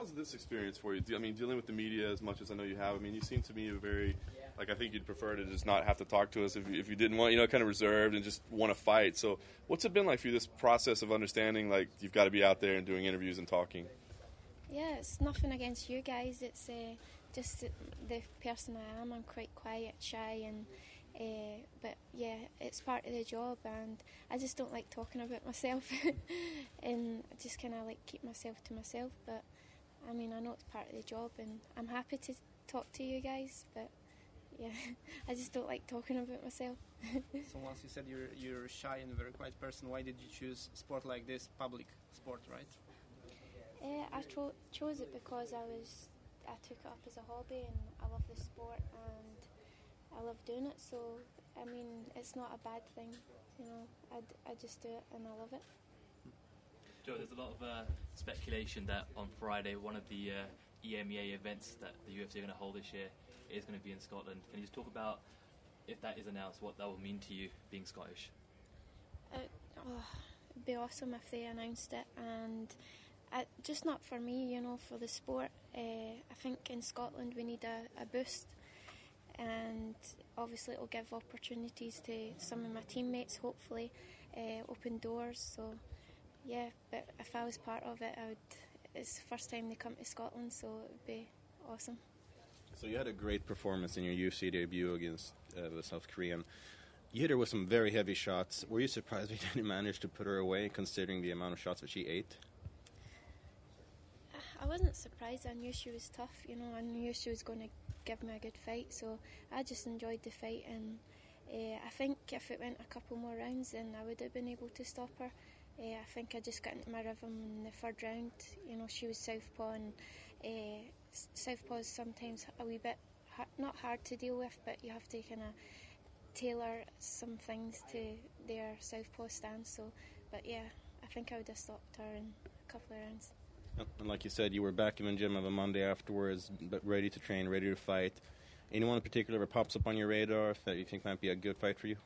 how's this experience for you? I mean, dealing with the media as much as I know you have. I mean, you seem to me a very, like, I think you'd prefer to just not have to talk to us if you didn't want, kind of reserved and just want to fight. So what's it been like for you, this process of understanding, like, you've got to be out there and doing interviews and talking? Yeah, it's nothing against you guys. It's just the person I am. I'm quite quiet, shy, and but yeah, it's part of the job, and I just don't like talking about myself, and I just kind of like keep myself to myself. But I mean, I know it's part of the job, and I'm happy to talk to you guys. But yeah, I just don't like talking about myself. So once you said you're shy and a very quiet person, why did you choose sport like this, public sport, right? I chose it because I took it up as a hobby, and I love the sport, and I love doing it. So I mean, it's not a bad thing, I just do it and I love it. Joe, there's a lot of speculation that on Friday one of the EMEA events that the UFC are going to hold this year is going to be in Scotland. Can you just talk about, if that is announced, what that will mean to you being Scottish? It'd be awesome if they announced it, and just not for me, for the sport. I think in Scotland we need a boost, and obviously it'll give opportunities to some of my teammates, hopefully, open doors. So yeah, but if I was part of it, it's the first time they come to Scotland, so it would be awesome. So you had a great performance in your UFC debut against the South Korean. You hit her with some very heavy shots. Were you surprised you didn't manage to put her away, considering the amount of shots that she ate? I wasn't surprised. I knew she was tough, I knew she was going to give me a good fight, so I just enjoyed the fight, and I think if it went a couple more rounds then I would have been able to stop her. I think I just got into my rhythm in the third round. She was southpaw, and southpaw is sometimes a wee bit not hard to deal with, but you have to kind of tailor some things to their southpaw stance. So, but yeah, I think I would have stopped her in a couple of rounds. And like you said, you were back in the gym on a Monday afterwards, but ready to train, ready to fight. Anyone in particular that pops up on your radar that you think might be a good fight for you?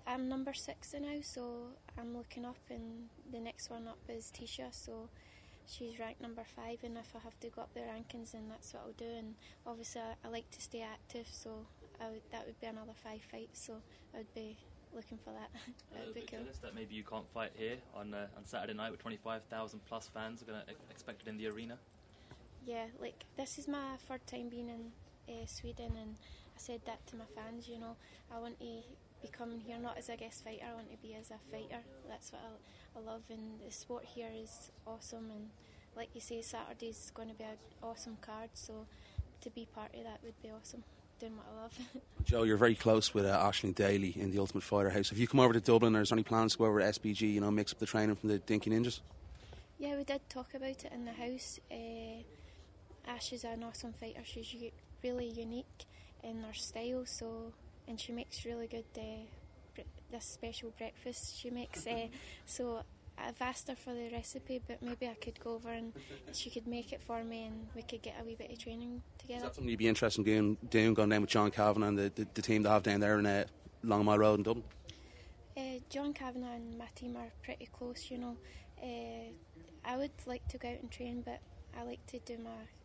I'm number 6 now, so I'm looking up, and the next one up is Tisha, so she's ranked number 5, and if I have to go up the rankings, then that's what I'll do. And obviously I like to stay active, so that would be another 5 fights, so I would be looking for that. That would be cool. Jealous that maybe you can't fight here on Saturday night with 25,000 plus fans are going to expected in the arena? Yeah, like, this is my third time being in Sweden, and I said that to my fans, I want to be coming here not as a guest fighter, I want to be as a fighter. That's what I love, and the sport here is awesome, and like you say, Saturday's going to be an awesome card, so to be part of that would be awesome, doing what I love. Joe, you're very close with Ais Daly in the Ultimate Fighter House. Have you come over to Dublin, or is there any plans to go over to SBG, mix up the training from the Dinky Ninjas? Yeah, we did talk about it in the house. Ash is an awesome fighter. She's really unique in her style, and she makes really good this special breakfast she makes. So I've asked her for the recipe, but maybe I could go over and she could make it for me, and we could get a wee bit of training together. Is that something you'd be interested in doing, going down with John Kavanagh and the team they have down there in Long Mile Road in Dublin? John Kavanagh and my team are pretty close, I would like to go out and train, but I like to do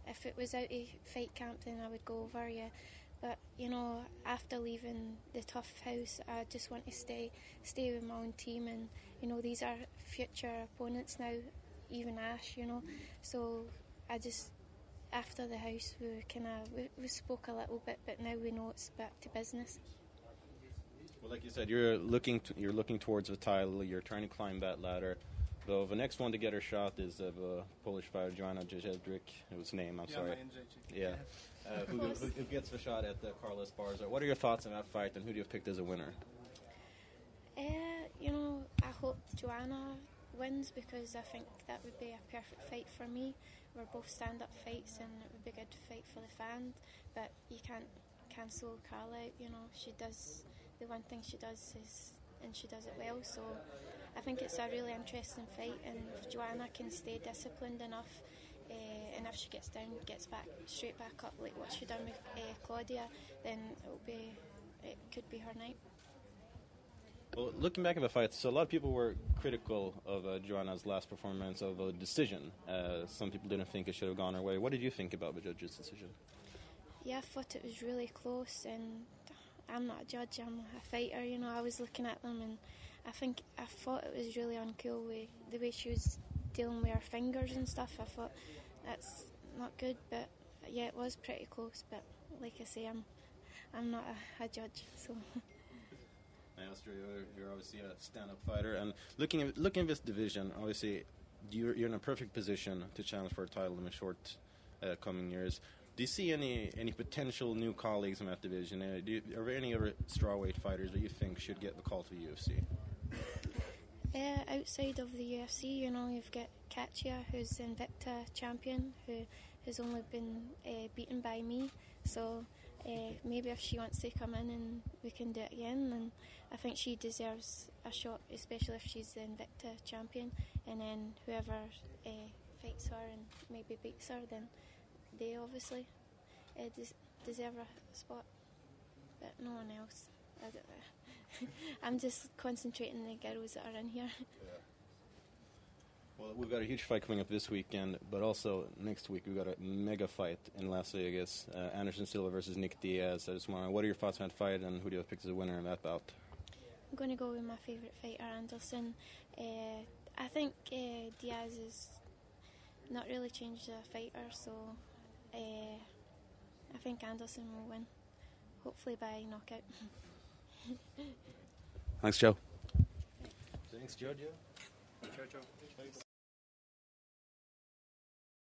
if it was out of fight camp, then I would go over, yeah. But, after leaving the tough house, I just want to stay with my own team, and, these are future opponents now, even Ash, So I just, after the house, we spoke a little bit, but now we know it's back to business. Well, like you said, you're looking towards a title, you're trying to climb that ladder. So the next one to get her shot is the Polish fighter Joanne Calderwood. It was name, I'm sorry. Yeah. Who gets the shot at the Carlos Barza. What are your thoughts on that fight, and who do you have picked as a winner? I hope Joanna wins, because I think that would be a perfect fight for me. We're both stand-up fights, and it would be a good fight for the fans, but you can't cancel Carla out, she does, the one thing she does is, and she does it well, so I think it's a really interesting fight, and if Joanna can stay disciplined enough, and if she gets down, gets back straight back up like what she done with Claudia, then it could be her night. Well, looking back at the fight, so a lot of people were critical of Joanna's last performance of a decision. Some people didn't think it should have gone her way. What did you think about the judge's decision? Yeah, I thought it was really close, and I'm not a judge, I'm a fighter, you know. I was looking at them, and I thought it was really uncool the way she was dealing with her fingers and stuff. I thought that's not good, but yeah, it was pretty close. But like I say, I'm not a judge, so. Astrid, you're obviously a stand-up fighter, and looking at this division, obviously you're in a perfect position to challenge for a title in the short coming years. Do you see any potential new colleagues in that division? Are there any other strawweight fighters that you think should get the call to the UFC? Outside of the UFC, you know, you've got Katya, who's Invicta champion, who has only been beaten by me. So maybe if she wants to come in and we can do it again, then I think she deserves a shot, especially if she's the Invicta champion. And then whoever fights her and maybe beats her, then they obviously deserve a spot, but no one else. I'm just concentrating on the girls that are in here. Yeah. Well, we've got a huge fight coming up this weekend, but also next week we've got a mega fight in Las Vegas. Anderson Silva versus Nick Diaz. I just want to, what are your thoughts on that fight, and who do you pick as a winner in that bout? I'm going to go with my favourite fighter, Anderson. I think Diaz has not really changed the fighter, so I think Anderson will win, hopefully by knockout. Thanks, Joe. Thanks, Jojo. Ciao, ciao.